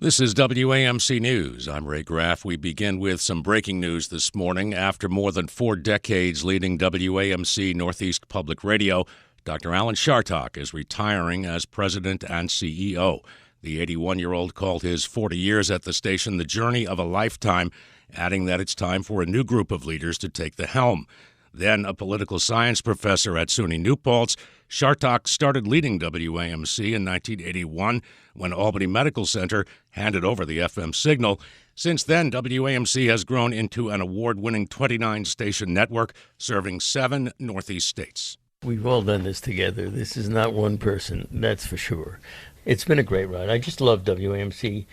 This is WAMC News. I'm Ray Graff. We begin with some breaking news this morning. After more than 4 decades leading WAMC Northeast Public Radio, Dr. Alan Chartock is retiring as president and CEO. The 81-year-old called his 40 years at the station the journey of a lifetime, adding that it's time for a new group of leaders to take the helm. Then a political science professor at SUNY New Paltz, Chartock started leading WAMC in 1981 when Albany Medical Center handed over the FM signal. Since then, WAMC has grown into an award-winning 29-station network serving 7 Northeast states. We've all done this together. This is not one person, that's for sure. It's been a great ride. I just love WAMC.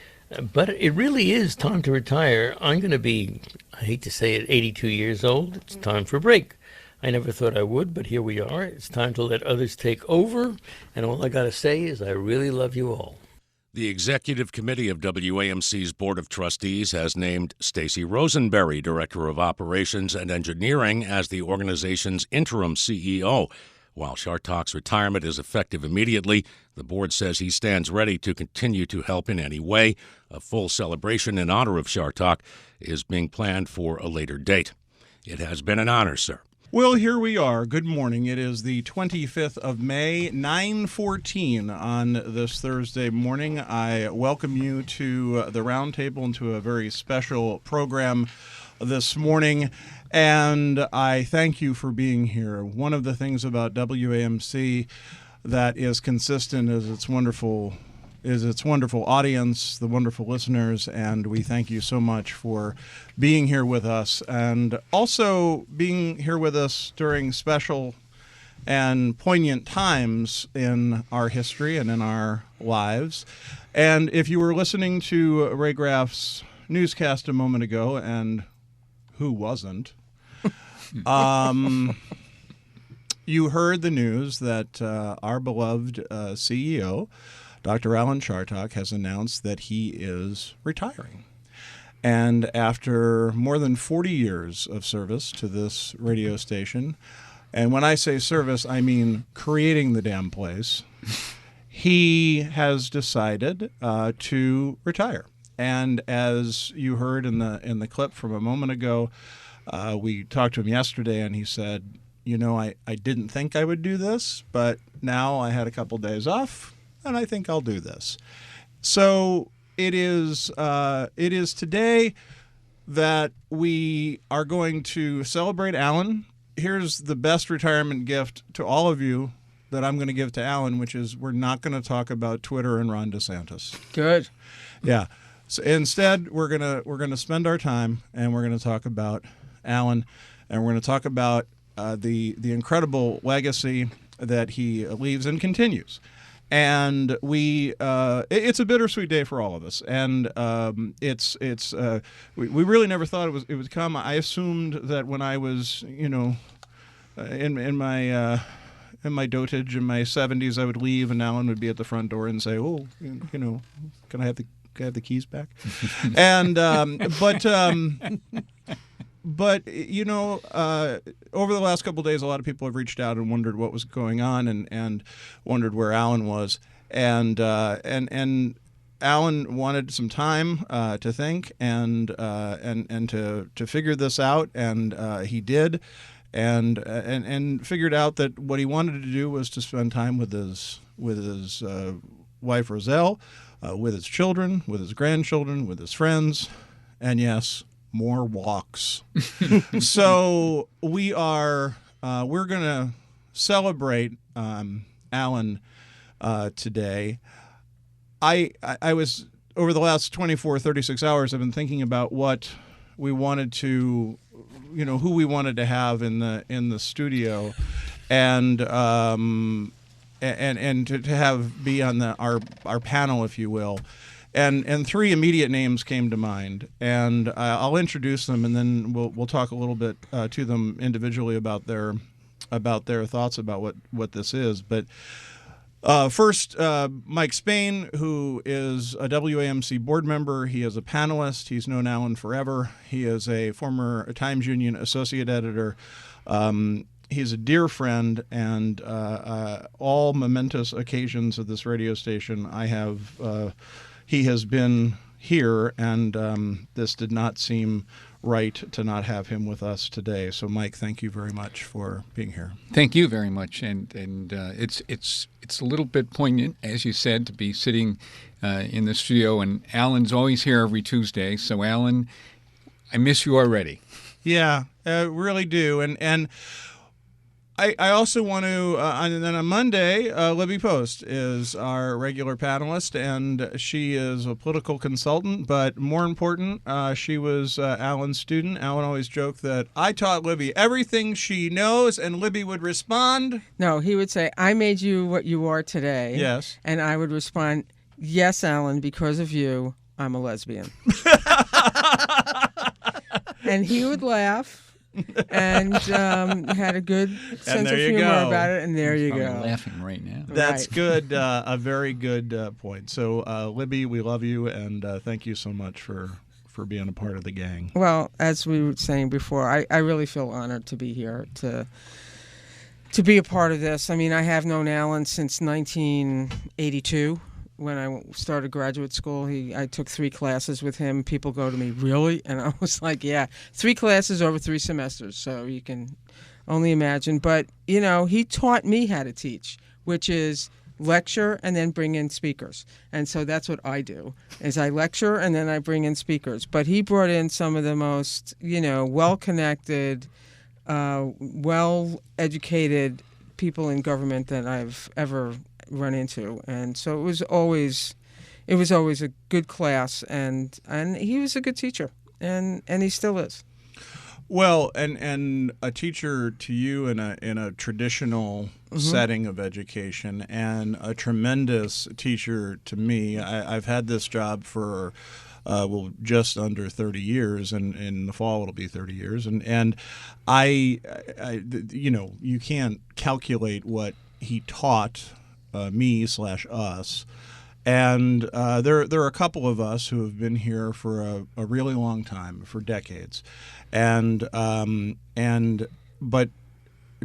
But it really is time to retire. I'm going to be, I hate to say it, 82 years old. It's time for a break. I never thought I would, but here we are. It's time to let others take over. And all I got to say is I really love you all. The executive committee of WAMC's Board of Trustees has named Stacy Rosenberry, Director of Operations and Engineering, as the organization's interim CEO. While Chartock's retirement is effective immediately, the board says he stands ready to continue to help in any way. A full celebration in honor of Chartock is being planned for a later date. It has been an honor, sir. Well, here we are. Good morning. It is the 25th of May, 9:14 on this Thursday morning. I welcome you to the Roundtable and to a very special program this morning, and I thank you for being here. One of the things about WAMC that is consistent is its wonderful audience, the wonderful listeners, and we thank you so much for being here with us and also being here with us during special and poignant times in our history and in our lives. And if you were listening to Ray Graff's newscast a moment ago, and who wasn't, you heard the news that our beloved CEO, Dr. Alan Chartock, has announced that he is retiring. And after more than 40 years of service to this radio station, and when I say service, I mean creating the damn place, he has decided to retire. And as you heard in the clip from a moment ago, we talked to him yesterday, and he said, you know, I didn't think I would do this, but now I had a couple days off, and I think I'll do this. So it is today that we are going to celebrate Alan. Here's the best retirement gift to all of you that I'm going to give to Alan, which is we're not going to talk about Twitter and Ron DeSantis. Good. Yeah. So instead, we're gonna spend our time, and we're going to talk about Alan, and we're going to talk about the incredible legacy that he leaves and continues. And it's a bittersweet day for all of us, and we really never thought it would come. I assumed that when I was, in my dotage in my 70s, I would leave, and Alan would be at the front door and say, "Oh, can I have the keys back?" And But, over the last couple of days, a lot of people have reached out and wondered what was going on and wondered where Alan was. And Alan wanted some time to think and to figure this out, and he did, and figured out that what he wanted to do was to spend time with his wife Roselle, with his children, with his grandchildren, with his friends, and yes, more walks. So we're going to celebrate Alan today. I was, over the last 36 hours, I've been thinking about what we wanted to, who we wanted to have in the studio, and to have be on our panel, if you will. And 3 immediate names came to mind, and I'll introduce them, and then we'll talk a little bit to them individually about their thoughts about what this is. But first, Mike Spain, who is a WAMC board member. He is a panelist. He's known Alan forever. He is a former Times Union associate editor. He's a dear friend, and all momentous occasions of this radio station, I have he has been here, and this did not seem right to not have him with us today. So, Mike, thank you very much for being here. Thank you very much, and it's a little bit poignant, as you said, to be sitting in the studio. And Alan's always here every Tuesday. So, Alan, I miss you already. Yeah, I really do. And I also want to, and then on Monday, Libby Post is our regular panelist, and she is a political consultant, but more important, she was Alan's student. Alan always joked that I taught Libby everything she knows, and Libby would respond. No, he would say, I made you what you are today. Yes. And I would respond, yes, Alan, because of you, I'm a lesbian. And he would laugh. And had a good sense of humor about it, and there you go. I'm laughing right now. That's good, a very good point. So, Libby, we love you, and thank you so much for being a part of the gang. Well, as we were saying before, I really feel honored to be here, to be a part of this. I mean, I have known Alan since 1982. When I started graduate school, I took 3 classes with him. People go to me, really? And I was like, yeah, 3 classes over 3 semesters. So you can only imagine. But, you know, he taught me how to teach, which is lecture and then bring in speakers. And so that's what I do, is I lecture and then I bring in speakers. But he brought in some of the most, you know, well-connected, well-educated people in government that I've ever run into, and so it was always a good class, and he was a good teacher, and he still is. Well, and a teacher to you in a traditional setting of education, and a tremendous teacher to me. I've had this job for just under 30 years, and in the fall it'll be 30 years, and I you know, you can't calculate what he taught me/us, and there are a couple of us who have been here for a really long time, for decades, but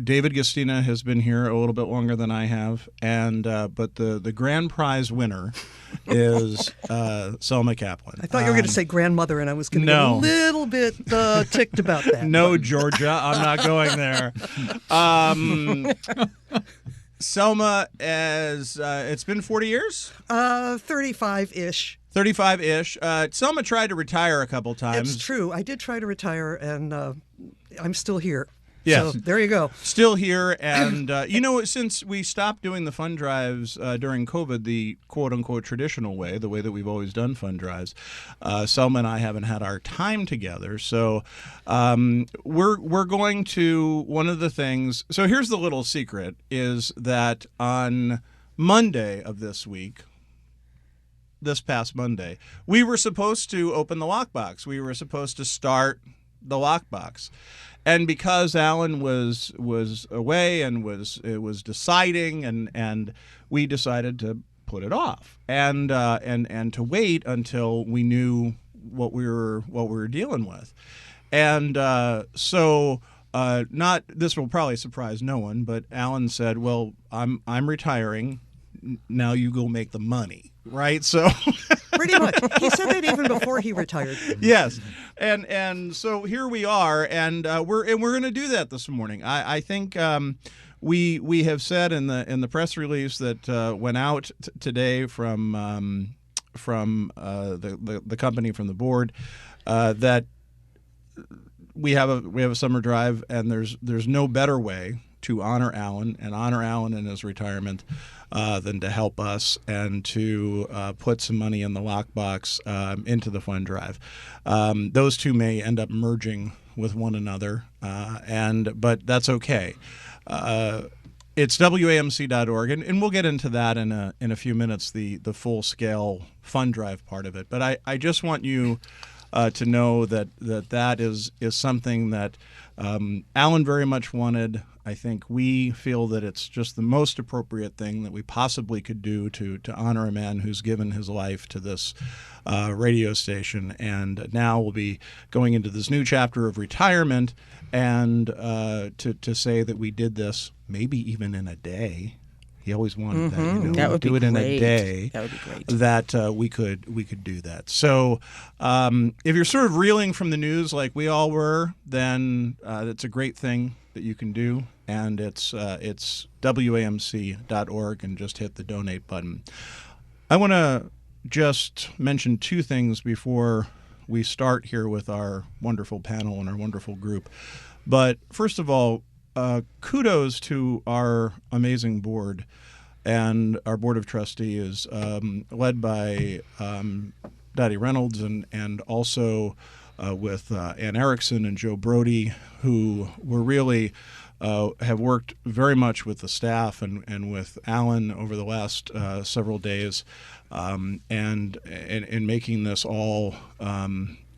David Gastina has been here a little bit longer than I have, and but the grand prize winner is Selma Kaplan. I thought you were going to say grandmother, and I was going to get a little bit ticked about that. No, Georgia, I'm not going there. Selma, it's been 40 years? 35-ish. 35-ish. Selma tried to retire a couple times. It's true. I did try to retire, and I'm still here. Yes. So there you go. Still here. And, you know, since we stopped doing the fund drives during COVID, the quote-unquote traditional way, the way that we've always done fund drives, Selma and I haven't had our time together. So we're going to, one of the things, so here's the little secret, is that on Monday of this week, this past Monday, we were supposed to open the lockbox. We were supposed to start the lockbox. And because Alan was away and was deciding, and we decided to put it off and to wait until we knew what we were dealing with, and so not this will probably surprise no one, but Alan said, "Well, I'm retiring. Now you go make the money." Right, so pretty much. He said that even before he retired. Yes, and so here we are, and we're going to do that this morning. I think we have said in the press release that went out today from the company, from the board, that we have a summer drive, and there's no better way to honor Alan in his retirement than to help us and to put some money in the lockbox into the fund drive. Those two may end up merging with one another, but that's okay. It's WAMC.org, and we'll get into that in a few minutes, the full scale fund drive part of it. But I just want you to know that is something that Alan very much wanted. I think we feel that it's just the most appropriate thing that we possibly could do to honor a man who's given his life to this radio station, and now we'll be going into this new chapter of retirement, and to say that we did this maybe even in a day. He always wanted that. You know, That would do be it in great. a day. That would be great. That we could do that. So if you're sort of reeling from the news like we all were, then that's a great thing that you can do, and it's WAMC.org, and just hit the donate button. I want to just mention two things before we start here with our wonderful panel and our wonderful group. But first of all, kudos to our amazing board. And our board of trustees is led by Dottie Reynolds and also with Ann Erickson and Joe Brody, who were really have worked very much with the staff and with Alan over the last several days, and in making this all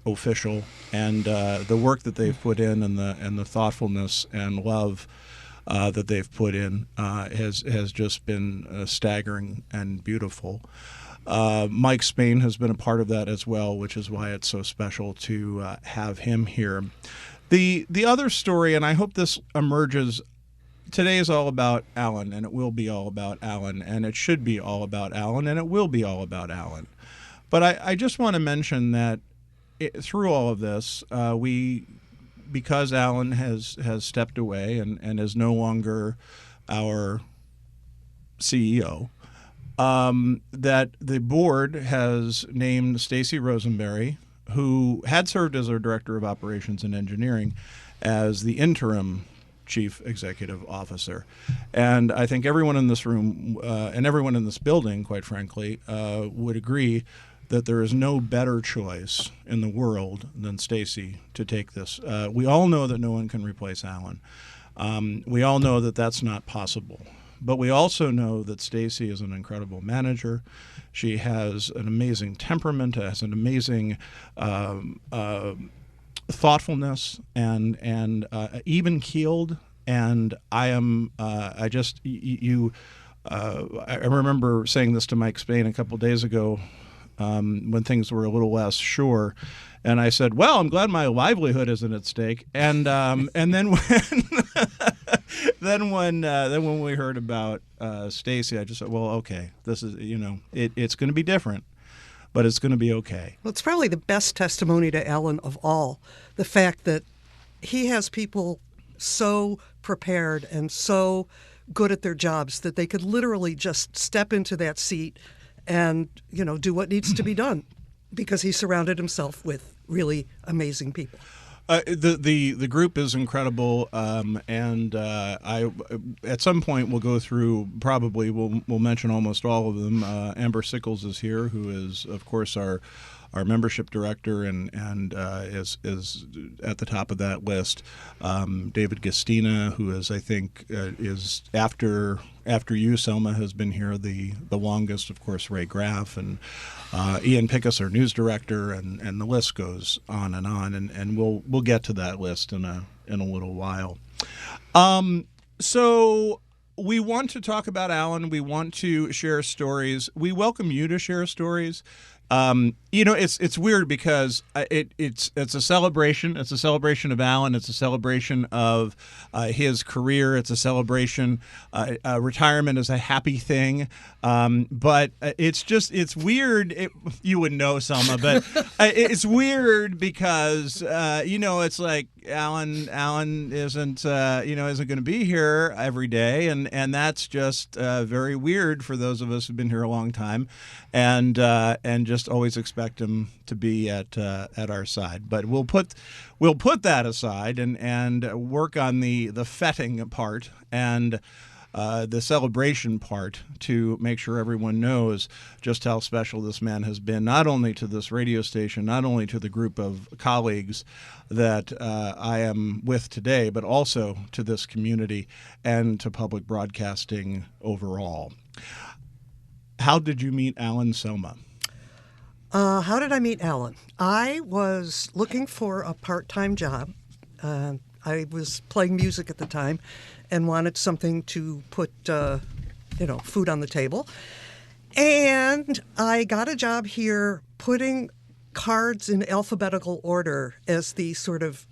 official, and the work that they've put in and the thoughtfulness and love that they've put in has just been staggering and beautiful. Mike Spain has been a part of that as well, which is why it's so special to have him here. The other story, and I hope this emerges, today is all about Alan, and it will be all about Alan, and it should be all about Alan, and it will be all about Alan. But I just want to mention that through all of this, because Alan has stepped away and is no longer our CEO, that the board has named Stacy Rosenberry, who had served as our Director of Operations and Engineering, as the interim Chief Executive Officer. And I think everyone in this room and everyone in this building, quite frankly, would agree that there is no better choice in the world than Stacy to take this. We all know that no one can replace Alan. We all know that that's not possible. But we also know that Stacy is an incredible manager. She has an amazing temperament, has an amazing thoughtfulness, and even-keeled. And I remember saying this to Mike Spain a couple days ago, when things were a little less sure, and I said, "Well, I'm glad my livelihood isn't at stake." And then when we heard about Stacy, I just said, "Well, okay, this is it's going to be different, but it's going to be okay." Well, it's probably the best testimony to Alan of all, the fact that he has people so prepared and so good at their jobs that they could literally just step into that seat and do what needs to be done, because he surrounded himself with really amazing people. The group is incredible, and I at some point we'll go through. Probably we'll mention almost all of them. Amber Sickles is here, who is of course our membership director and is at the top of that list. David Gastina, who is I think is after you, Selma, has been here the longest. Of course, Ray Graff and Ian Pickus, our news director, and the list goes on, and we'll get to that list in a little while. So we want to talk about Alan. We want to share stories. We welcome you to share stories. It's weird because it's a celebration. It's a celebration of Alan. It's a celebration of his career. It's a celebration. Retirement is a happy thing. But it's weird. You would know, Selma, but it's weird because it's like Alan isn't going to be here every day, and that's just very weird for those of us who've been here a long time, and just always expect him to be at our side. But we'll put that aside and work on the fetting part and the celebration part to make sure everyone knows just how special this man has been, not only to this radio station, not only to the group of colleagues that I am with today, but also to this community and to public broadcasting overall. How did you meet Alan, Selma? How did I meet Alan? I was looking for a part-time job. I was playing music at the time and wanted something to put, food on the table. And I got a job here putting cards in alphabetical order as the sort of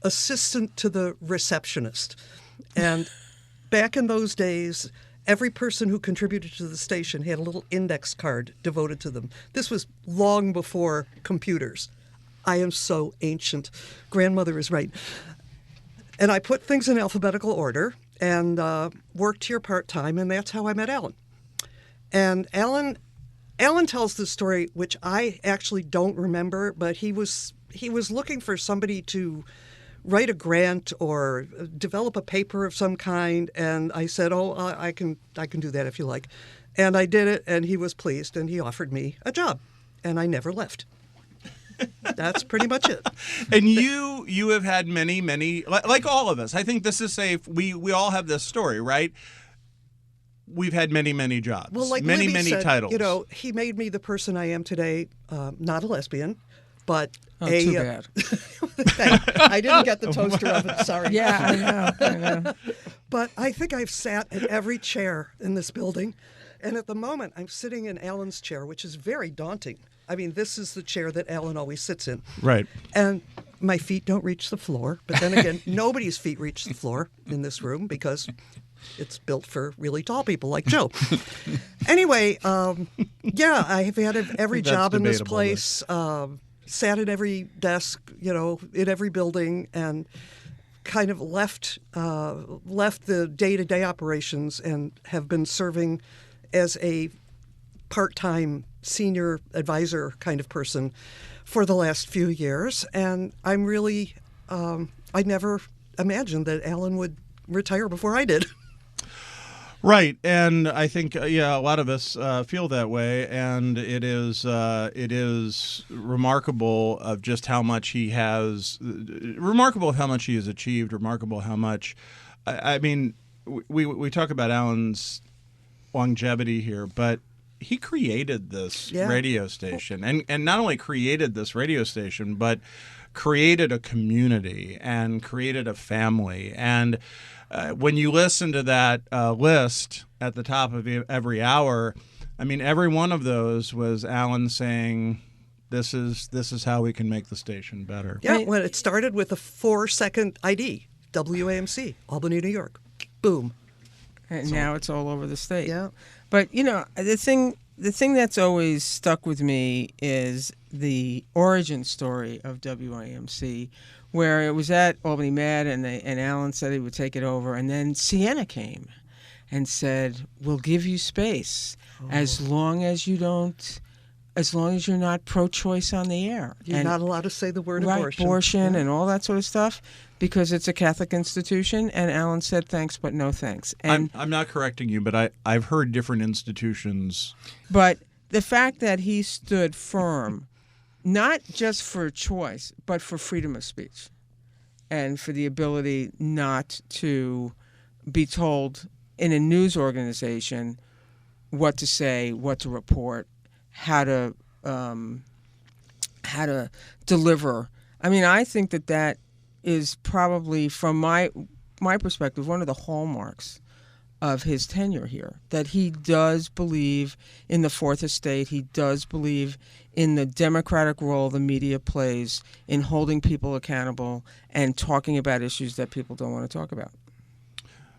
assistant to the receptionist. And back in those days, every person who contributed to the station had a little index card devoted to them. This was long before computers. I am so ancient. Grandmother is right. And I put things in alphabetical order and worked here part-time, and that's how I met Alan. And Alan tells this story, which I actually don't remember, but he was looking for somebody to write a grant or develop a paper of some kind, and I said, I can do that if you like. And I did it, and he was pleased, and he offered me a job, and I never left. That's pretty much it. And you have had many, like all of us. I think this is safe. We all have this story, right? We've had many jobs. Well, like many Libby said, titles. You know, he made me the person I am today. Not a lesbian, but too bad. I didn't get the toaster oven. Sorry. Yeah, I know. But I think I've sat in every chair in this building, and at the moment I'm sitting in Alan's chair, which is very daunting. I mean, this is the chair that Alan always sits in. Right. And my feet don't reach the floor. But then again, nobody's feet reach the floor in this room because it's built for really tall people like Joe. Anyway, yeah, I have had every job in this place, sat at every desk, you know, in every building, and kind of left the day-to-day operations and have been serving as a part-time senior advisor kind of person for the last few years. And I'm really, I never imagined that Alan would retire before I did. Right, and I think a lot of us feel that way, and it is remarkable of just how much he has, remarkable how much he has achieved, remarkable how much. I mean, we talk about Alan's longevity here, but he created this radio station, and not only created this radio station, but created a community and created a family. And when you listen to that list at the top of every hour, I mean, every one of those was Alan saying, "This is how we can make the station better." Yeah, when it started with a 4-second ID, WAMC, Albany, New York, boom. And now it's all over the state. Yeah. But, you know, the thing that's always stuck with me is the origin story of WAMC, where it was at Albany Med, and Alan said he would take it over, and then Sienna came and said, "We'll give you space as long as you're not pro-choice on the air. You're not allowed to say the word abortion and all that sort of stuff, because it's a Catholic institution." And Alan said, "Thanks, but no thanks." And I'm not correcting you, but I've heard different institutions. But the fact that he stood firm, not just for choice, but for freedom of speech, and for the ability not to be told in a news organization what to say, what to report, how to deliver. I mean, I think that is probably, from my perspective, one of the hallmarks of his tenure here, that he does believe in the Fourth Estate. He does believe in the democratic role the media plays in holding people accountable and talking about issues that people don't want to talk about.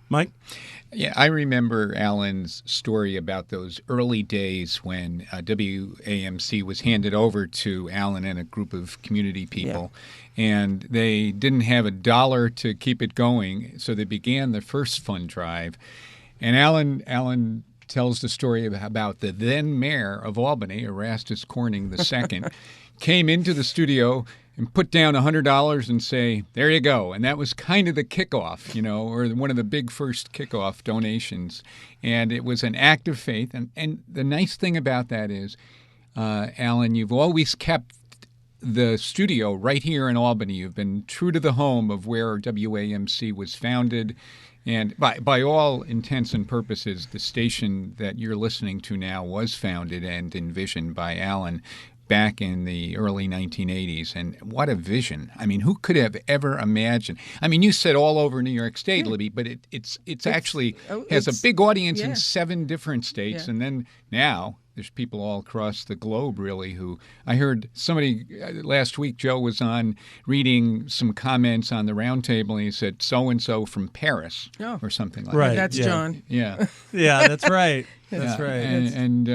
Mike? Yeah, I remember Alan's story about those early days when WAMC was handed over to Alan and a group of community people, and they didn't have $1 to keep it going, so they began the first fund drive. And Alan tells the story about the then mayor of Albany, Erastus Corning II, came into the studio and put down $100 and say, "There you go." And that was kind of the kickoff, you know, or one of the big first kickoff donations. And it was an act of faith. And the nice thing about that is, Alan, you've always kept the studio right here in Albany. You've been true to the home of where WAMC was founded. And by all intents and purposes, the station that you're listening to now was founded and envisioned by Alan back in the early 1980s. And what a vision. I mean, who could have ever imagined? I mean, you said all over New York State, Libby, but it's actually has a big audience in 7 different states. And then now there's people all across the globe, really, who I heard somebody last week, Joe was on reading some comments on the roundtable, and he said, so-and-so from Paris or something like Right. that. That's John. Yeah. Yeah, that's right. Yeah, That's right. And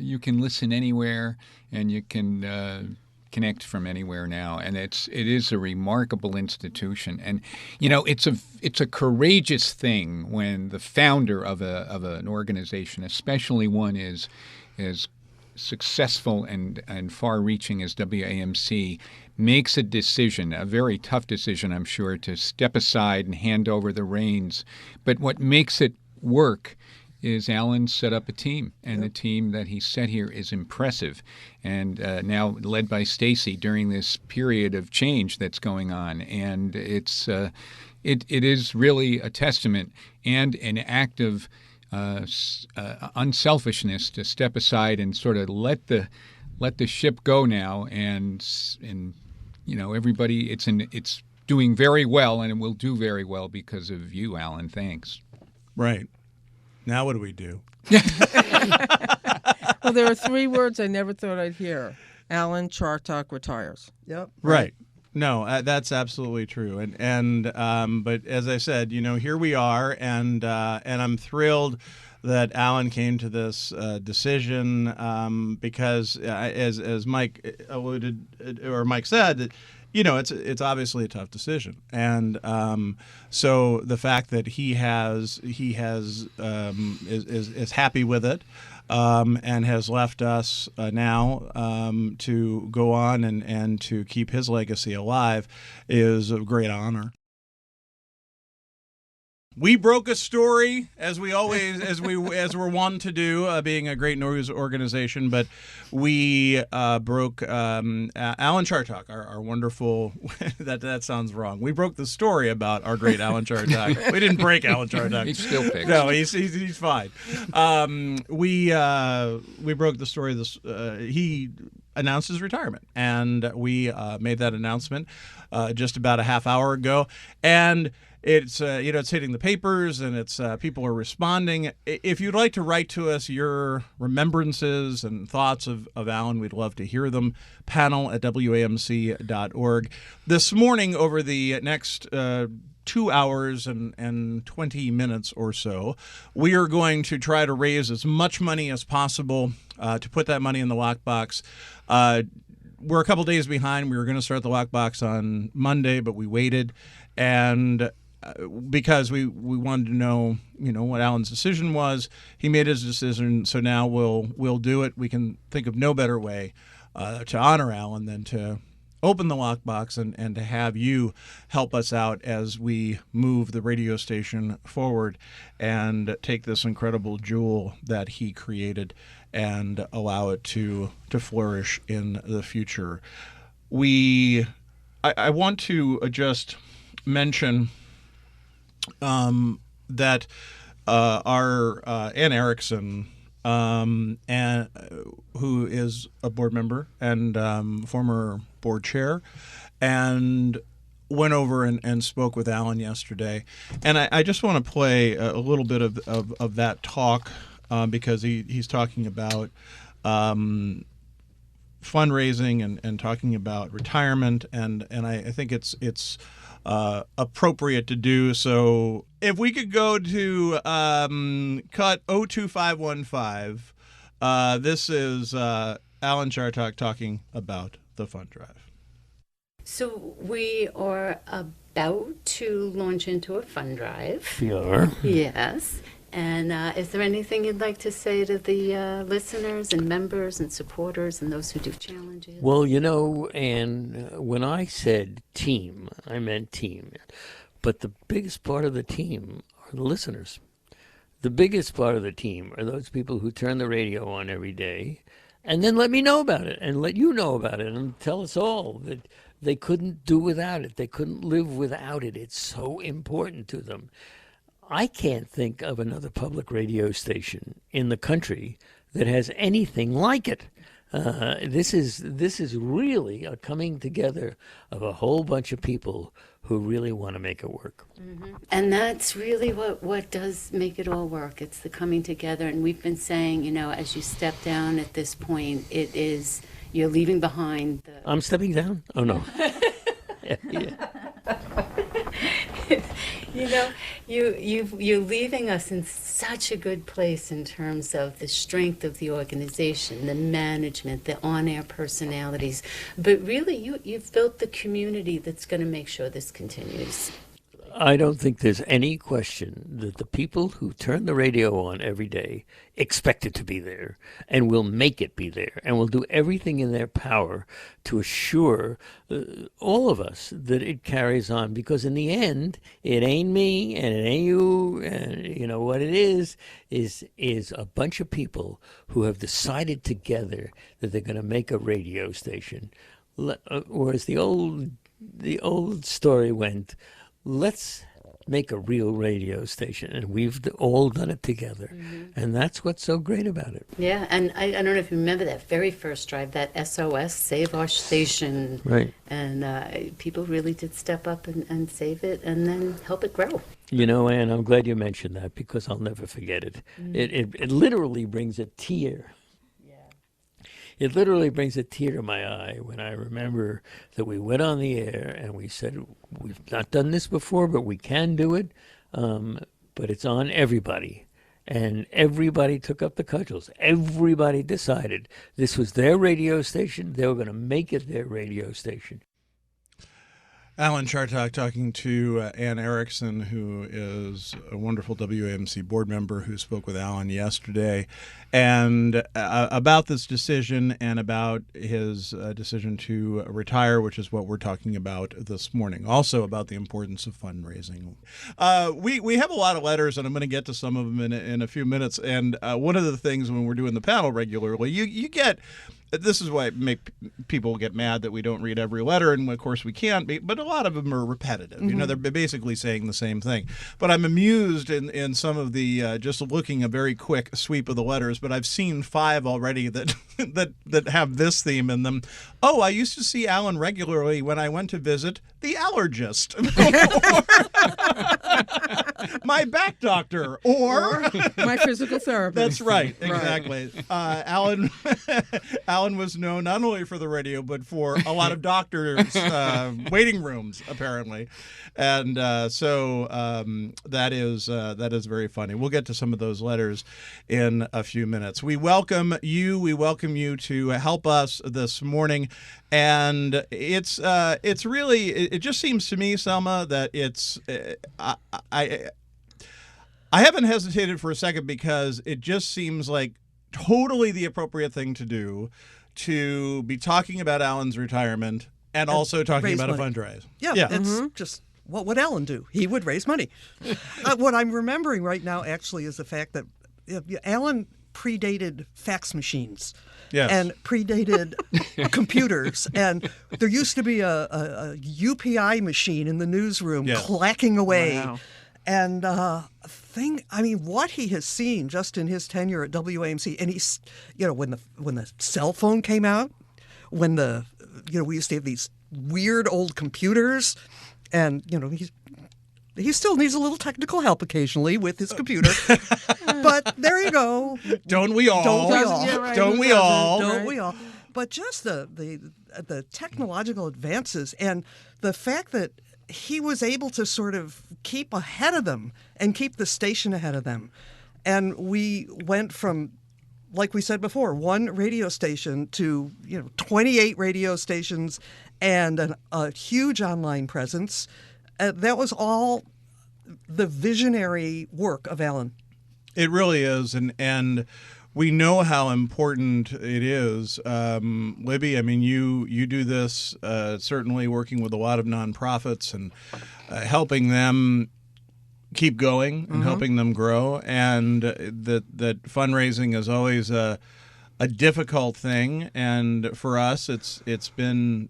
you can listen anywhere, and you can connect from anywhere now, and it is a remarkable institution. And it's a courageous thing when the founder of an organization, especially one is as successful and far-reaching as WAMC, makes a decision, a very tough decision, I'm sure, to step aside and hand over the reins. But what makes it work is Alan set up a team, and the team that he set here is impressive, and now led by Stacy during this period of change that's going on. And it is really a testament and an act of unselfishness to step aside and sort of let the ship go now, and everybody, it's doing very well, and it will do very well because of you, Alan. Thanks. Right. Now what do we do? Well, there are 3 words I never thought I'd hear. Alan Chartock retires. Yep. Right. No, that's absolutely true. And but as I said, here we are, and I'm thrilled that Alan came to this decision because as Mike alluded, or Mike said, that it's obviously a tough decision, and so the fact that he is happy with it, and has left us now to go on and to keep his legacy alive is a great honor. We broke a story, as we always, as we're wont to do, being a great news organization. But we broke Alan Chartock, our wonderful. that sounds wrong. We broke the story about our great Alan Chartock. We didn't break Alan Chartock. He's still fixed. No, he's fine. We broke the story. He announced his retirement, and we made that announcement just about a half hour ago, and it's it's hitting the papers, and it's people are responding. If you'd like to write to us your remembrances and thoughts of Alan, we'd love to hear them. panel@wamc.org. This morning, over the next 2 hours and 20 minutes or so, we are going to try to raise as much money as possible to put that money in the lockbox. We're a couple days behind. We were going to start the lockbox on Monday, but we waited, and because we wanted to know what Alan's decision was. He made his decision, so now we'll do it. We can think of no better way to honor Alan than to open the lockbox and to have you help us out as we move the radio station forward and take this incredible jewel that he created and allow it to flourish in the future. I want to just mention that our Ann Erickson, and who is a board member and former board chair, and went over and spoke with Alan yesterday. And I just want to play a little bit of that talk because he's talking about fundraising and talking about retirement, and I think it's appropriate to do. So if we could go to cut 02515, this is Alan Chartock talking about the fund drive. So we are about to launch into a fund drive. We are. Yes. And is there anything you'd like to say to the listeners and members and supporters and those who do challenges? Well, and when I said team, I meant team. But the biggest part of the team are the listeners. The biggest part of the team are those people who turn the radio on every day and then let me know about it and let you know about it and tell us all that they couldn't do without it. They couldn't live without it. It's so important to them. I can't think of another public radio station in the country that has anything like it. This is really a coming together of a whole bunch of people who really want to make it work. Mm-hmm. And that's really what does make it all work. It's the coming together. And we've been saying, as you step down at this point, you're leaving behind the... I'm stepping down? Oh, no. Yeah. You're leaving us in such a good place in terms of the strength of the organization, the management, the on-air personalities. But really, you've built the community that's going to make sure this continues. I don't think there's any question that the people who turn the radio on every day expect it to be there and will make it be there and will do everything in their power to assure all of us that it carries on, because in the end, it ain't me and it ain't you, and what it is a bunch of people who have decided together that they're going to make a radio station. Or as the old story went, let's make a real radio station, and we've all done it together. Mm-hmm. And that's what's so great about it. Yeah, and I don't know if you remember that very first drive, that SOS, Save Our Station. Right. And people really did step up and save it and then help it grow. Ann, I'm glad you mentioned that, because I'll never forget it. Mm-hmm. It literally brings a tear. It literally brings a tear to my eye when I remember that we went on the air and we said, we've not done this before, but we can do it, but it's on everybody. And everybody took up the cudgels. Everybody decided this was their radio station. They were going to make it their radio station. Alan Chartock talking to Ann Erickson, who is a wonderful WAMC board member who spoke with Alan yesterday, and about this decision and about his decision to retire, which is what we're talking about this morning. Also about the importance of fundraising. We have a lot of letters, and I'm going to get to some of them in a few minutes. And one of the things when we're doing the panel regularly, you get... This is why people get mad that we don't read every letter, and of course we can't be, but a lot of them are repetitive. Mm-hmm. They're basically saying the same thing. But I'm amused in some of the, just looking a very quick sweep of the letters, but I've seen 5 already that that have this theme in them. Oh, I used to see Alan regularly when I went to visit the allergist. My back doctor, or my physical therapist. That's right, exactly. Right. Alan was known not only for the radio, but for a lot of doctors' waiting rooms, apparently, and so that is very funny. We'll get to some of those letters in a few minutes. We welcome you. We welcome you to help us this morning, and it's really. It just seems to me, Selma, that it's I haven't hesitated for a second, because it just seems like totally the appropriate thing to do, to be talking about Alan's retirement and also talking about money. A fundraiser. Yeah. It's just, what would Alan do? He would raise money. What I'm remembering right now actually is the fact that Alan predated fax machines. Yes. And predated computers. And there used to be a UPI machine in the newsroom clacking away. Wow. And what he has seen just in his tenure at WAMC, and he's, when the cell phone came out, when we used to have these weird old computers, and he still needs a little technical help occasionally with his computer. But there you go. Don't we all? Don't we all? Yeah, right. Don't we all? Don't we all? But just the technological advances and the fact that he was able to sort of keep ahead of them and keep the station ahead of them. And we went from, like we said before, 1 radio station to 28 radio stations and a huge online presence. That was all the visionary work of Alan. It really is, and we know how important it is. Libby, I mean, you do this, certainly working with a lot of nonprofits and helping them keep going and helping them grow, and that fundraising is always a difficult thing, and for us it's been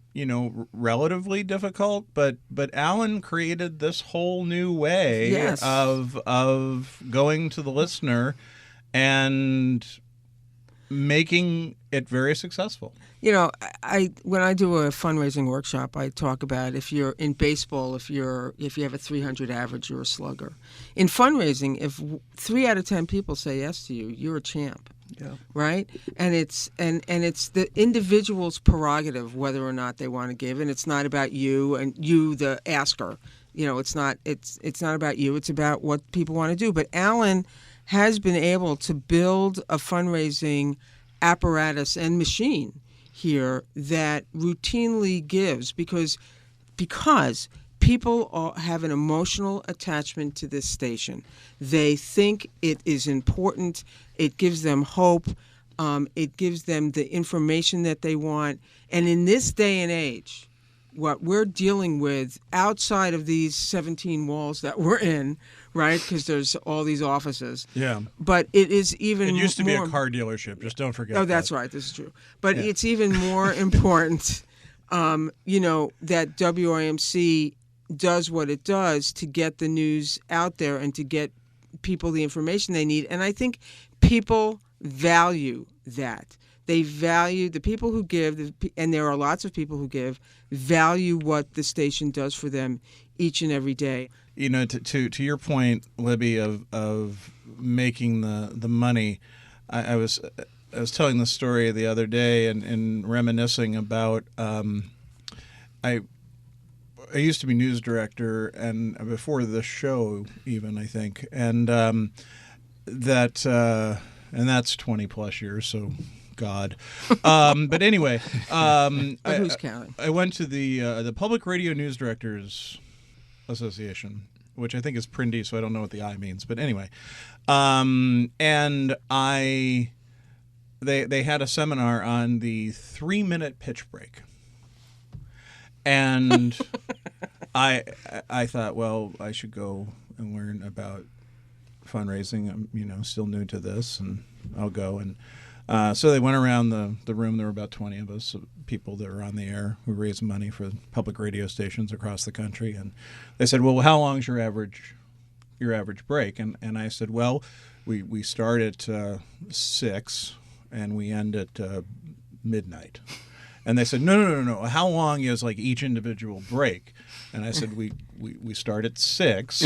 relatively difficult, but Alan created this whole new way of going to the listener and making it very successful. You know, when I do a fundraising workshop, I talk about if you're in baseball, if you have a 300 average, you're a slugger. In fundraising, if 3 out of 10 people say yes to you, you're a champ. Yeah. Right? And it's the individual's prerogative whether or not they want to give, and it's not about you and you, the asker. You know, it's not about you. It's about what people want to do. But Alan has been able to build a fundraising apparatus and machine here that routinely gives because people have an emotional attachment to this station. They think it is important. It gives them hope. It gives them the information that they want. And in this day and age, what we're dealing with outside of these 17 walls that we're in, right? Because there's all these offices. Yeah. But it is even more... It used to be a car dealership. Just don't forget that's right. This is true. But it's even more important, that WAMC does what it does to get the news out there and to get people the information they need. And I think people value that. They value the people who give, and there are lots of people who give, value what the station does for them each and every day. You know, to your point, Libby, of making the money, I was telling the story the other day and reminiscing about I used to be news director and before this show even, I think, and that's 20 plus years, so God. But anyway, but who's counting? I went to the Public Radio News Directors Association, which I think is Prindy, so I don't know what the I means. But anyway, and they had a seminar on the 3-minute pitch break. And I thought, well, I should go and learn about fundraising. I'm still new to this, and I'll go. And so they went around the room. There were about 20 of us, people that were on the air who raised money for public radio stations across the country. And they said, well, how long is your average break? And I said, well, we start at 6 and we end at midnight. And they said, no. How long is like each individual break? And I said, we start at 6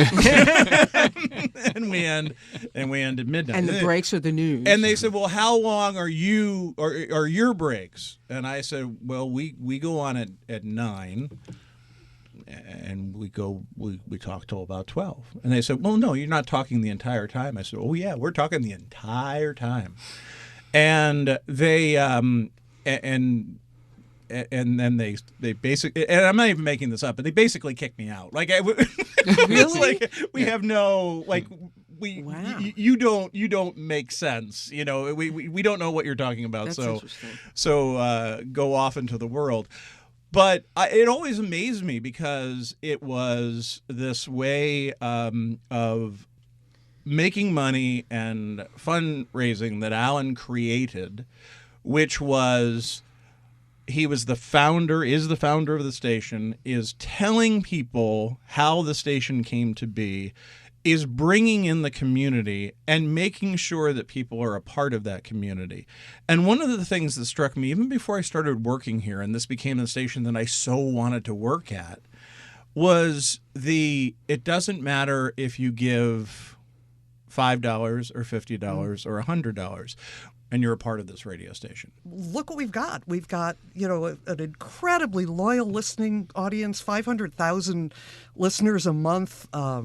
and we end at midnight. And the breaks are the news. And they said, well, how long are your breaks? And I said, well, we go on at 9 and we talk till about 12. And they said, well, no, you're not talking the entire time. I said, oh yeah, we're talking the entire time. And they and then they basically, and I'm not even making this up, but they basically kicked me out. Like Really? Like we have no Wow. you don't make sense. We don't know what you're talking about. That's interesting. So go off into the world. But it always amazed me because it was this way of making money and fundraising that Alan created, which was. He was the founder of the station, is telling people how the station came to be, is bringing in the community and making sure that people are a part of that community. And one of the things that struck me, even before I started working here, and this became the station that I so wanted to work at, was it doesn't matter if you give $5 or $50 or $100. And you're a part of this radio station. Look what we've got. We've got, an incredibly loyal listening audience, 500,000 listeners a month, a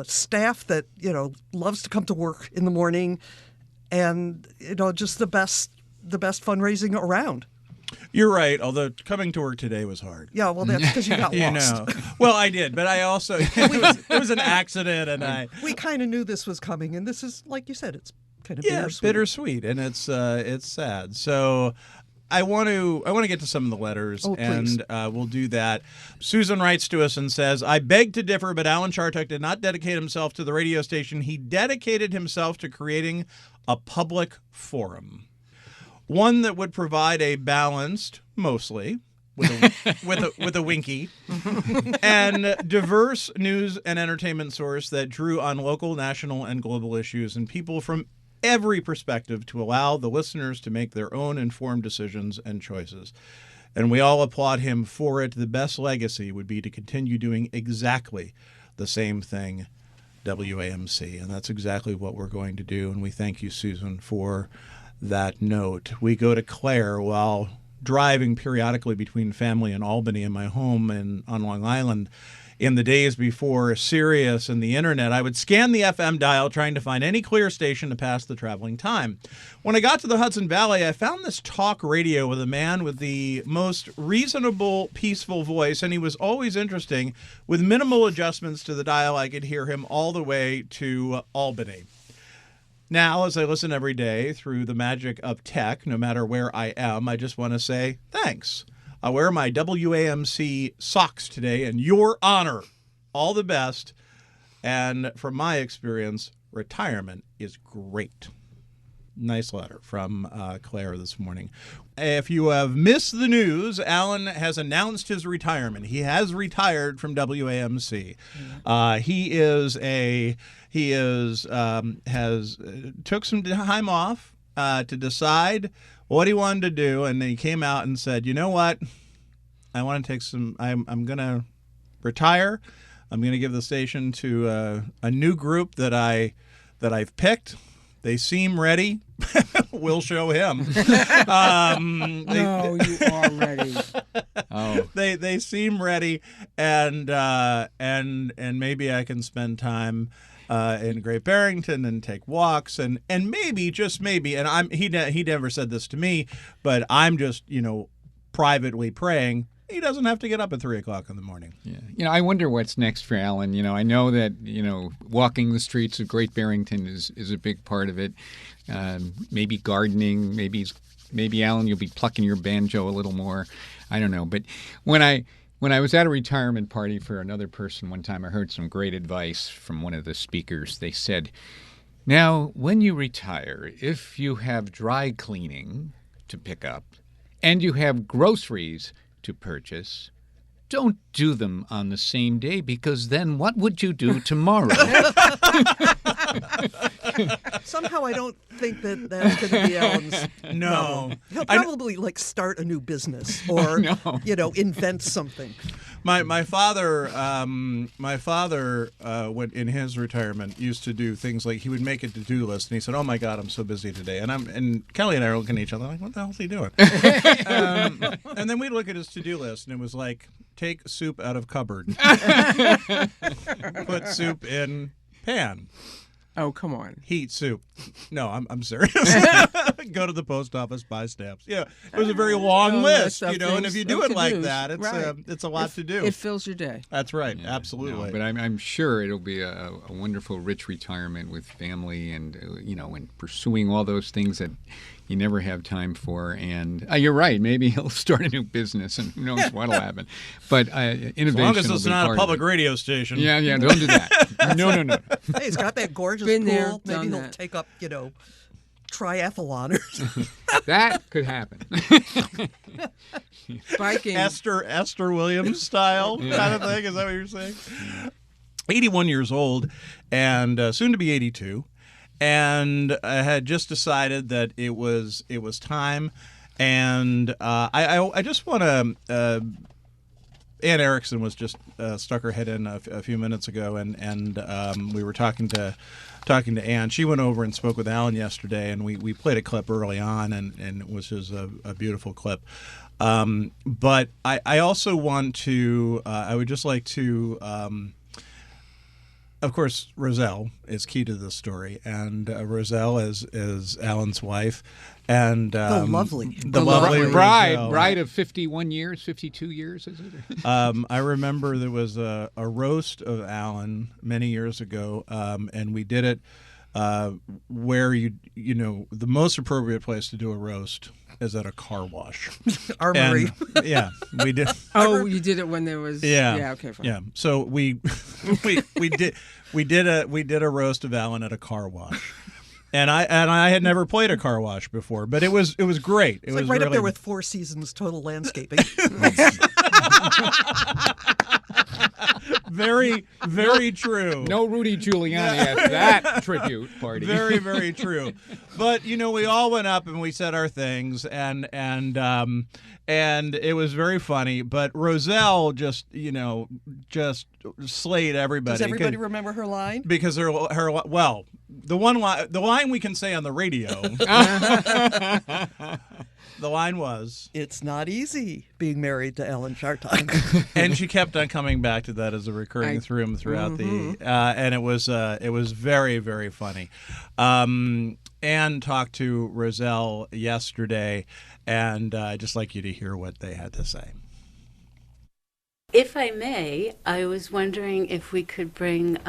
staff that, loves to come to work in the morning, and, just the best fundraising around. You're right, although coming to work today was hard. Yeah, well, that's because you got lost. Well, I did, but I also, it was an accident, and we kind of knew this was coming, and this is, like you said, it's kind of bittersweet, and it's sad. So I want to get to some of the letters, and we'll do that. Susan writes to us and says, I beg to differ, but Alan Chartock did not dedicate himself to the radio station. He dedicated himself to creating a public forum, one that would provide a balanced, mostly, with a winky, and diverse news and entertainment source that drew on local, national, and global issues and people from every perspective to allow the listeners to make their own informed decisions and choices. And we all applaud him for it. The best legacy would be to continue doing exactly the same thing, WAMC. And that's exactly what we're going to do. And we thank you, Susan, for that note. We go to Claire while driving periodically between family and Albany and my home on Long Island. In the days before Sirius and the internet, I would scan the FM dial trying to find any clear station to pass the traveling time. When I got to the Hudson Valley, I found this talk radio with a man with the most reasonable, peaceful voice, and he was always interesting. With minimal adjustments to the dial, I could hear him all the way to Albany. Now, as I listen every day through the magic of tech, no matter where I am, I just want to say thanks. I wear my WAMC socks today in your honor. All the best. And from my experience, retirement is great. Nice letter from Claire this morning. If you have missed the news, Alan has announced his retirement. He has retired from WAMC. Has took some time off to decide what he wanted to do, and he came out and said, "You know what? I want to take some. I'm going to retire. I'm going to give the station to a new group that I've picked. They seem ready. We'll show him. No, you are ready. Oh, They seem ready, and maybe I can spend time in Great Barrington and take walks and maybe, just maybe, and he never said this to me, but I'm just privately praying he doesn't have to get up at 3 o'clock in the morning. Yeah, I wonder what's next for Alan. I know that walking the streets of Great Barrington is a big part of it. Maybe gardening. Maybe Alan, you'll be plucking your banjo a little more. I don't know. But when I was at a retirement party for another person one time, I heard some great advice from one of the speakers. They said, "Now, when you retire, if you have dry cleaning to pick up and you have groceries to purchase, don't do them on the same day, because then what would you do tomorrow?" Somehow I don't think that's going to be Alan's. No. He'll probably start a new business or invent something. My father when in his retirement used to do things like he would make a to-do list, and he said, "Oh my God, I'm so busy today." And Kelly and I are looking at each other like, "What the hell is he doing?" And then we'd look at his to-do list, and it was like, take soup out of cupboard, put soup in pan. Oh, come on. Heat soup. No, I'm serious. Go to the post office, buy stamps. Yeah, it was a very long list, and if you do it like that, it's a lot to do. It fills your day. That's right, absolutely. No, but I'm sure it'll be a wonderful, rich retirement with family and and pursuing all those things that you never have time for. And you're right. Maybe he'll start a new business, and who knows what'll happen. But innovation. As long as it's not a public radio station. Yeah, don't do that. No. Hey, he's got that gorgeous Been there, pool. Maybe he'll take up, triathlon or something. That could happen. Biking. Esther Williams style kind of thing. Is that what you're saying? 81 years old and soon to be 82. And I had just decided that it was time. And I just want to... Ann Erickson was just stuck her head in a few minutes ago, and we were talking to Ann. She went over and spoke with Alan yesterday, and we played a clip early on, and it was just a beautiful clip. But I also want to I would just like to of course, Roselle is key to this story, and Roselle is Alan's wife, and the lovely bride of 51 years, 52 years, is it? I remember there was a roast of Alan many years ago, and we did it where the most appropriate place to do a roast is at a car wash. Armory. And, yeah, we did. Oh, you did it when there was. Yeah. Okay. Fine. Yeah. So we did a roast of Alan at a car wash, and I had never played a car wash before, but it was great. It was right up there with Four Seasons Total Landscaping. Very, very true. No Rudy Giuliani at that tribute party. Very, very true. But we all went up and we said our things, and it was very funny. But Roselle just slayed everybody. Does everybody remember her line? Because her the line we can say on the radio. The line was, "It's not easy being married to Alan Chartock." and she kept on coming back to that as a recurring throughout the, and it was very, very funny. Anne talked to Roselle yesterday, and I'd just like you to hear what they had to say. If I may, I was wondering if we could bring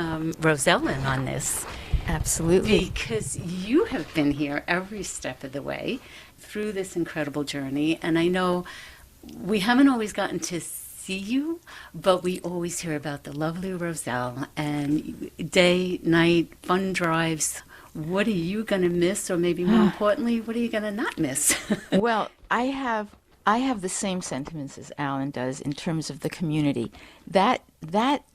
Roselle in on this. Absolutely. Because you have been here every step of the way through this incredible journey. And I know we haven't always gotten to see you, but we always hear about the lovely Roselle and day, night, fun drives. What are you going to miss? Or maybe more importantly, what are you going to not miss? Well, I have the same sentiments as Alan does in terms of the community. That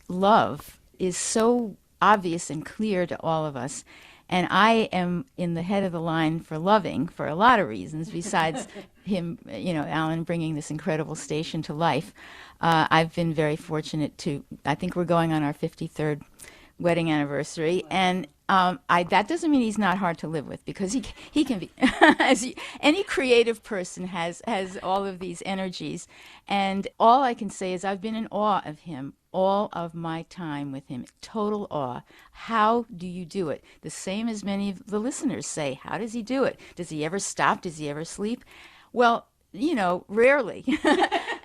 love is so obvious and clear to all of us. And I am in the head of the line for loving for a lot of reasons, besides him, Alan bringing this incredible station to life. I've been very fortunate I think we're going on our 53rd wedding anniversary. And that doesn't mean he's not hard to live with, because he can be. Any creative person has all of these energies. And all I can say is I've been in awe of him all of my time with him. Total awe. How do you do it? The same as many of the listeners say. How does he do it? Does he ever stop? Does he ever sleep? Well, rarely.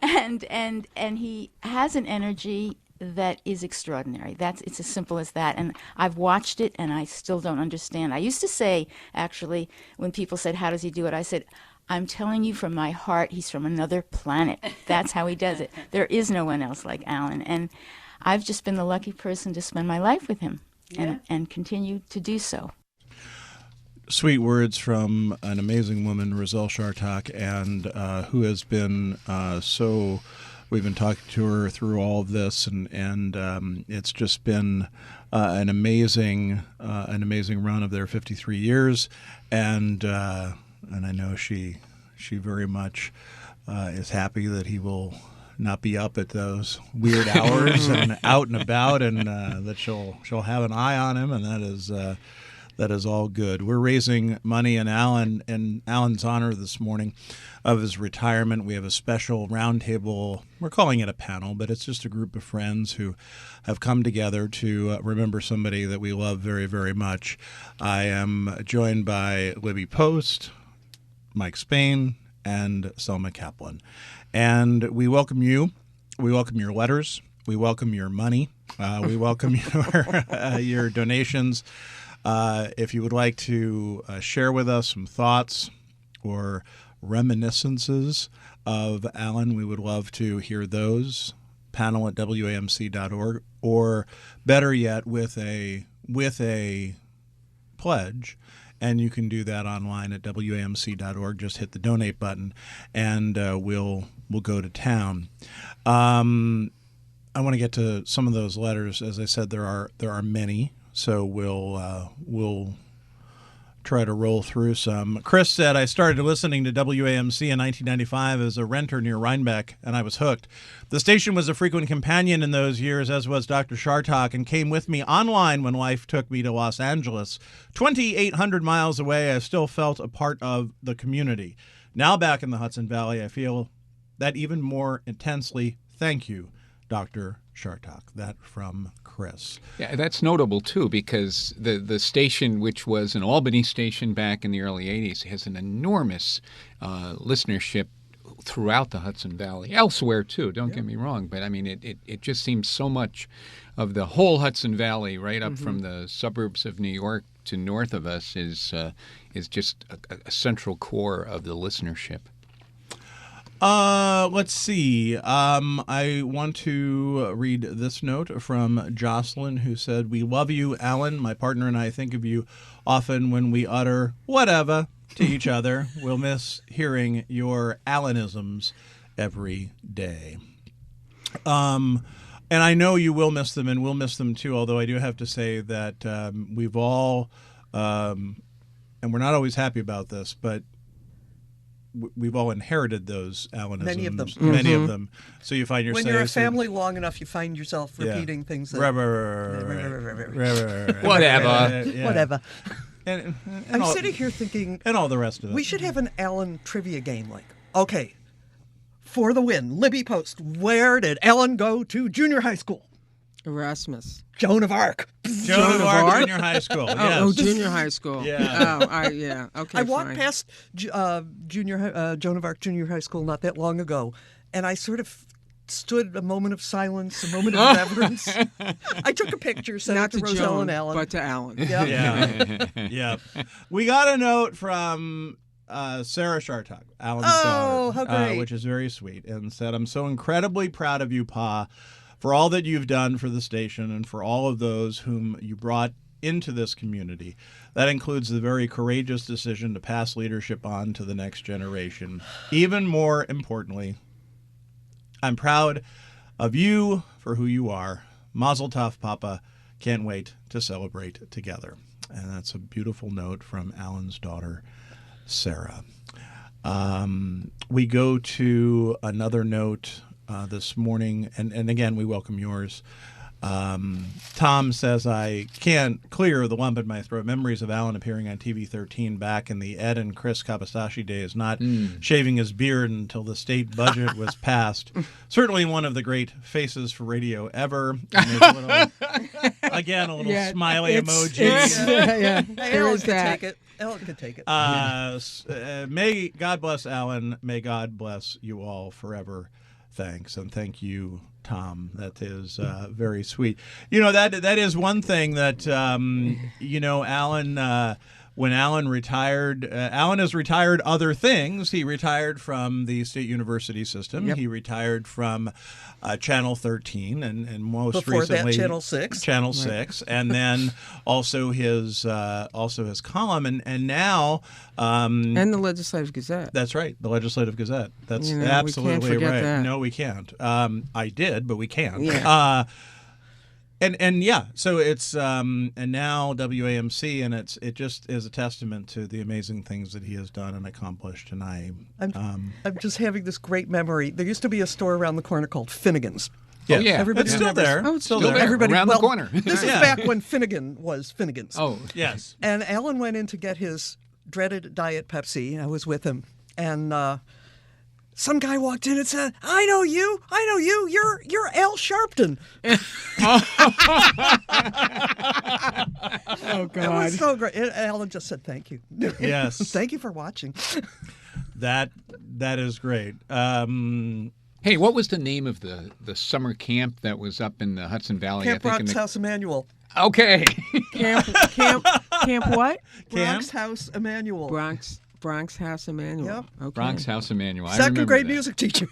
and he has an energy that is extraordinary. It's as simple as that. And I've watched it, and I still don't understand. I used to say, actually, when people said, how does he do it? I said, I'm telling you from my heart, he's from another planet. That's how he does it. There is no one else like Alan. And I've just been the lucky person to spend my life with him and continue to do so. Sweet words from an amazing woman, Roselle Chartock, and who has been so... We've been talking to her through all of this, and it's just been an amazing run of their 53 years, and I know she very much is happy that he will not be up at those weird hours and out and about, and that she'll have an eye on him, and that is all good. We're raising money in Alan's honor this morning of his retirement. We have a special roundtable. We're calling it a panel, but it's just a group of friends who have come together to remember somebody that we love very, very much. I am joined by Libby Post, Mike Spain, and Selma Kaplan. And we welcome you. We welcome your letters. We welcome your money. We welcome your donations. If you would like to share with us some thoughts or reminiscences of Alan, we would love to hear those. Panel at WAMC.org, or better yet, with a pledge, and you can do that online at WAMC.org. Just hit the donate button, and we'll go to town. I want to get to some of those letters. As I said, there are many. So we'll try to roll through some. Chris said, I started listening to WAMC in 1995 as a renter near Rhinebeck, and I was hooked. The station was a frequent companion in those years, as was Dr. Chartock, and came with me online when life took me to Los Angeles. 2,800 miles away, I still felt a part of the community. Now back in the Hudson Valley, I feel that even more intensely. Thank you, Dr. Chartock. That from Chris. Yeah, that's notable, too, because the station, which was an Albany station back in the early 80s, has an enormous listenership throughout the Hudson Valley. Elsewhere, too, don't get me wrong. But, I mean, it just seems so much of the whole Hudson Valley, right up from the suburbs of New York to north of us, is just a central core of the listenership. Let's see. I want to read this note from Jocelyn, who said, we love you, Alan. My partner and I think of you often when we utter whatever to each other. We'll miss hearing your Alanisms every day. And I know you will miss them, and we'll miss them too, although I do have to say that we've all, and we're not always happy about this, but we've all inherited those Alanisms. Many of them. Many of them. So you find yourself... When you're a family long enough, you find yourself repeating things that... Whatever. Whatever. And I'm all, sitting here thinking... And all the rest of it. We should have an Alan trivia game. Like, okay, for the win, Libby Post, where did Alan go to junior high school? Erasmus. Joan of Arc. Joan of Arc Junior High School. Yes. Oh, junior high school. Yeah. Okay, I walked fine. past Joan of Arc Junior High School not that long ago, and I sort of stood a moment of silence, a moment of reverence. I took a picture, sent Not it to to Roselle Joan, and Alan. but to Alan. Yeah. Yeah. We got a note from Sarah Chartock, Alan's daughter, how great. which is very sweet, and said, "I'm so incredibly proud of you, Pa, for all that you've done for the station and for all of those whom you brought into this community. That includes the very courageous decision to pass leadership on to the next generation. Even more importantly, I'm proud of you for who you are. Mazel tov, Papa. Can't wait to celebrate together." And that's a beautiful note from Alan's daughter, Sarah. We go to another note this morning, and again, we welcome yours. Tom says, "I can't clear the lump in my throat. Memories of Alan appearing on TV 13 back in the Ed and Chris Kabasashi days, not shaving his beard until the state budget was passed. Certainly one of the great faces for radio ever." And there's a little smiley emoji. Alan could take it. Alan could take it. May God bless Alan. May God bless you all forever. Thanks, and thank you, Tom. That is very sweet. You know, that is one thing that Alan. When Alan retired, Alan has retired other things. He retired from the State University system. Yep. He retired from Channel 13 and most Before recently that, Channel 6. Channel 6, and then also his column, and now and the Legislative Gazette. That's right, the Legislative Gazette. That's we absolutely can't forget right. that. No, we can't. I did, but we can't. Yeah. And yeah, so it's and now WAMC, and it just is a testament to the amazing things that he has done and accomplished. And I'm just having this great memory. There used to be a store around the corner called Finnegan's. Yeah, Everybody it's still remembers. there. Oh, it's still still there. there. Everybody Around the corner. This is back when Finnegan was Finnegan's. Oh, Yes. And Alan went in to get his dreaded Diet Pepsi. I was with him, and some guy walked in and said, I know you. You're Al Sharpton." Oh, It God. was so great. And Alan just said, "Thank you." Yes. Thank you for watching. That is great. hey, what was the name of the summer camp that was up in the Hudson Valley? Camp I think Bronx House Emmanuel. Okay. Camp what? Bronx House Emmanuel. Bronx House Emmanuel. Yep. Okay. Bronx House Emmanuel. I Second remember grade that. music teacher.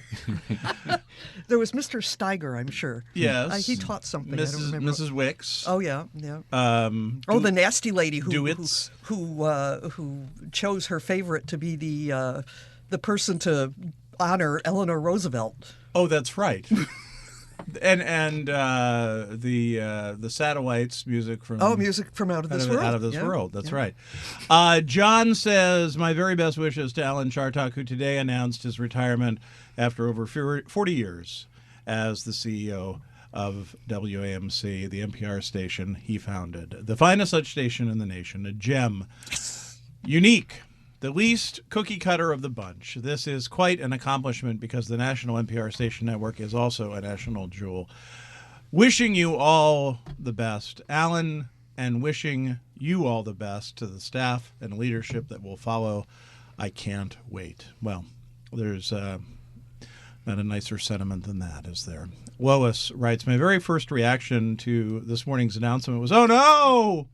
There was Mr. Steiger, I'm sure. Yes. He taught something. I don't remember. Mrs. Wicks. Oh yeah. The nasty lady who chose her favorite to be the person to honor Eleanor Roosevelt. Oh, that's right. And the Satellites music from Music from Out of This World. Out of This Yeah. World. That's right. John says, "My very best wishes to Alan Chartock, who today announced his retirement after over 40 years as the CEO of WAMC, the NPR station he founded. The finest such station in the nation, a gem, unique, the least cookie cutter of the bunch. This is quite an accomplishment because the national NPR station network is also a national jewel. Wishing you all the best, Alan, and wishing you all the best to the staff and leadership that will follow. I can't wait." Well, there's not a nicer sentiment than that, is there? Lois writes, "My very first reaction to this morning's announcement was, oh no!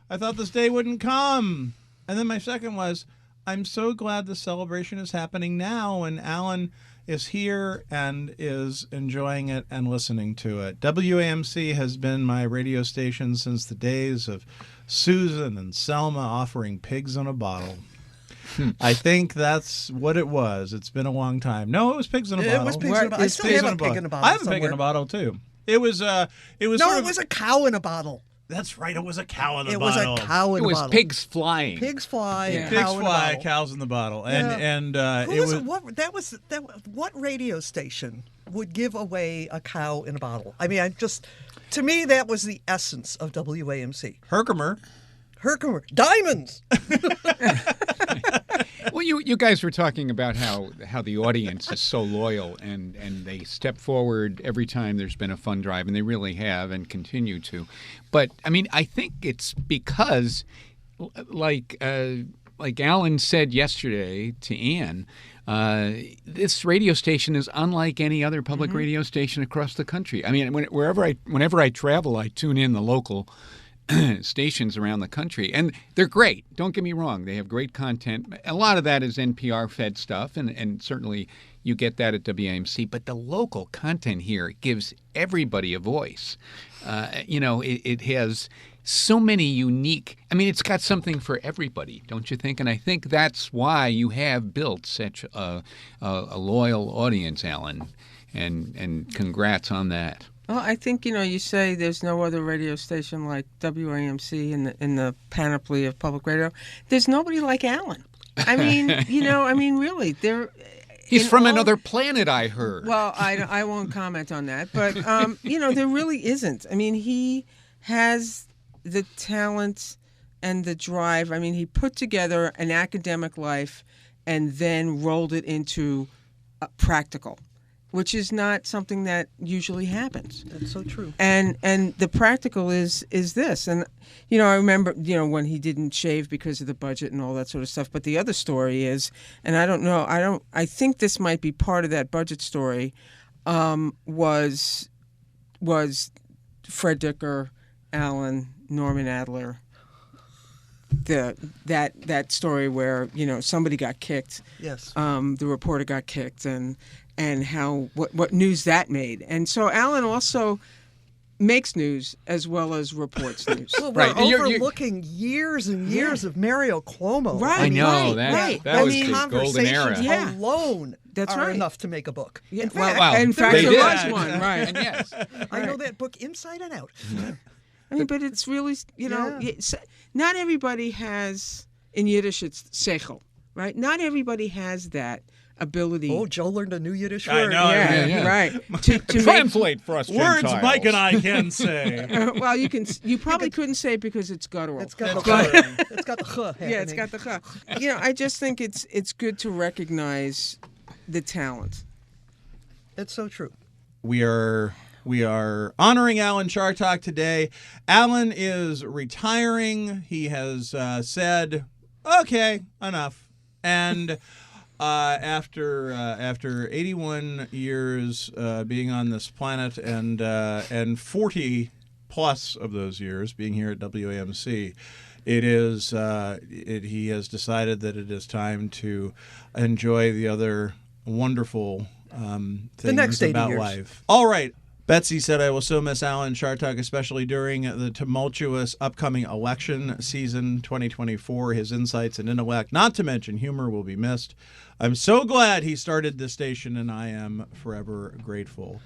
I thought this day wouldn't come. And then my second was, I'm so glad the celebration is happening now and Alan is here and is enjoying it and listening to it. WAMC has been my radio station since the days of Susan and Selma offering pigs in a bottle. I think that's what it was. It's been a long time. No, it was pigs in a bottle. It was pigs in a bottle. I still have a pig in a bottle. I have a pig in a bottle, too. It was. It was. No, sort it of- was a cow in a bottle. That's right. It was a cow in the It was bottle. a cow in It a was bottle. pigs flying. Pigs fly. Yeah. Cow Pigs in a fly, bottle. cows in the bottle, Yeah. and Who it was was. what radio station would give away a cow in a bottle? I mean, to me, that was the essence of WAMC. Herkimer. Herkimer, diamonds. Well, you guys were talking about how the audience is so loyal and they step forward every time there's been a fund drive, and they really have and continue to. But I mean, I think it's because, like Alan said yesterday to Ann, this radio station is unlike any other public radio station across the country. I mean, whenever I travel, I tune in the local stations around the country, and they're great. Don't get me wrong; they have great content. A lot of that is NPR-fed stuff, and certainly you get that at WAMC. But the local content here gives everybody a voice. It has so many unique. I mean, it's got something for everybody, don't you think? And I think that's why you have built such a loyal audience, Alan. And congrats on that. Well, I think, you say there's no other radio station like WAMC in the panoply of public radio. There's nobody like Alan. I mean, really, He's from another planet, I heard. Well, I won't comment on that, but there really isn't. I mean, he has the talent and the drive. I mean, he put together an academic life and then rolled it into practical, which is not something that usually happens. That's so true. And the practical is this. And, I remember, when he didn't shave because of the budget and all that sort of stuff. But the other story is, and I think this might be part of that budget story, was Fred Dicker, Alan, Norman Adler, that story where, somebody got kicked. Yes. The reporter got kicked and how what news that made. And so Alan also makes news as well as reports news. Well, we're Right. You're- overlooking years and years of Mario Cuomo. Right. I know right. that was Those the golden era. conversations Yeah. alone That's are right. enough to make a book. Yeah, In fact, Wow. in fact, They there did. was one, right? And yes, I know that book inside and out. I mean, but it's really, Yeah. not everybody has, in Yiddish, it's seichel, right? Not everybody has that ability. Oh, Joe learned a new Yiddish I word. know. yeah, right. To make, translate for us Words Gentiles. Mike and I can say. well, you probably couldn't say it because it's guttural. It's got the But- ch. It's got the ch happening. yeah, it's got the ch. I just think it's good to recognize the talent. It's so true. We are honoring Alan Chartock today. Alan is retiring. He has said, "Okay, enough." And after 81 years being on this planet and 40 plus of those years being here at WAMC, he has decided that it is time to enjoy the other wonderful things next 80 about years. life. All right. Betsy said, "I will so miss Alan Chartock, especially during the tumultuous upcoming election season 2024. His insights and intellect, not to mention humor, will be missed. I'm so glad he started this station, and I am forever grateful."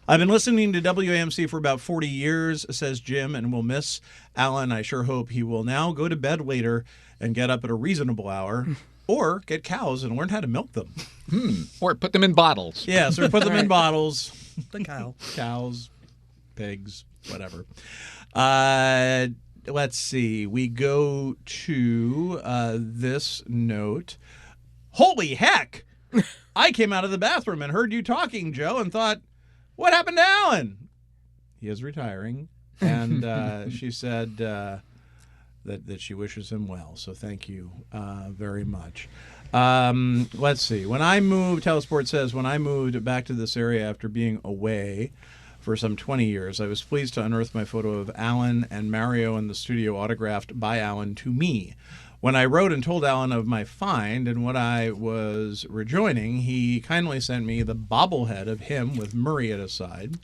I've been listening to WAMC for about 40 years, says Jim, and will miss Alan. I sure hope he will now go to bed later and get up at a reasonable hour. Or get cows and learn how to milk them. Or put them in bottles. Yes, or put them in bottles. The cow. Cows, pigs, whatever. Let's see. We go to this note. Holy heck! I came out of the bathroom and heard you talking, Joe, and thought, what happened to Alan? He is retiring. And she said that she wishes him well. So thank you very much. Let's see. When I moved, Telesport says, when I moved back to this area after being away for some 20 years, I was pleased to unearth my photo of Alan and Mario in the studio autographed by Alan to me. When I wrote and told Alan of my find and what I was rejoining, he kindly sent me the bobblehead of him with Murray at his side.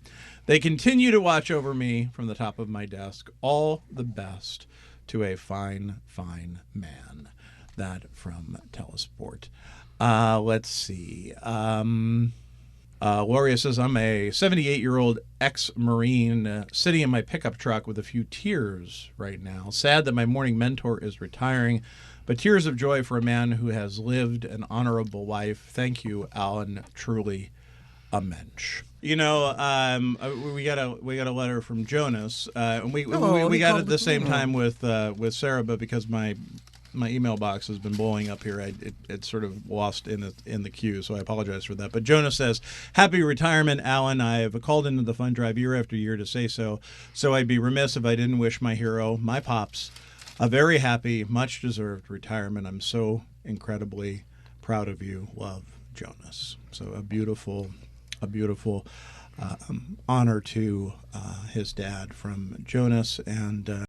They continue to watch over me from the top of my desk. All the best to a fine, fine man. That from Telesport. Let's see. Gloria says, I'm a 78-year-old ex-Marine sitting in my pickup truck with a few tears right now. Sad that my morning mentor is retiring, but tears of joy for a man who has lived an honorable life. Thank you, Alan. Truly a mensch. We got a letter from Jonas, and we got it at the same time with Sarah, but because my email box has been blowing up here, it's sort of lost in the queue, so I apologize for that. But Jonas says, "Happy retirement, Alan. I have called into the fund drive year after year to say so I'd be remiss if I didn't wish my hero, my pops, a very happy, much-deserved retirement. I'm so incredibly proud of you. Love, Jonas." So a beautiful honor to his dad from Jonas, and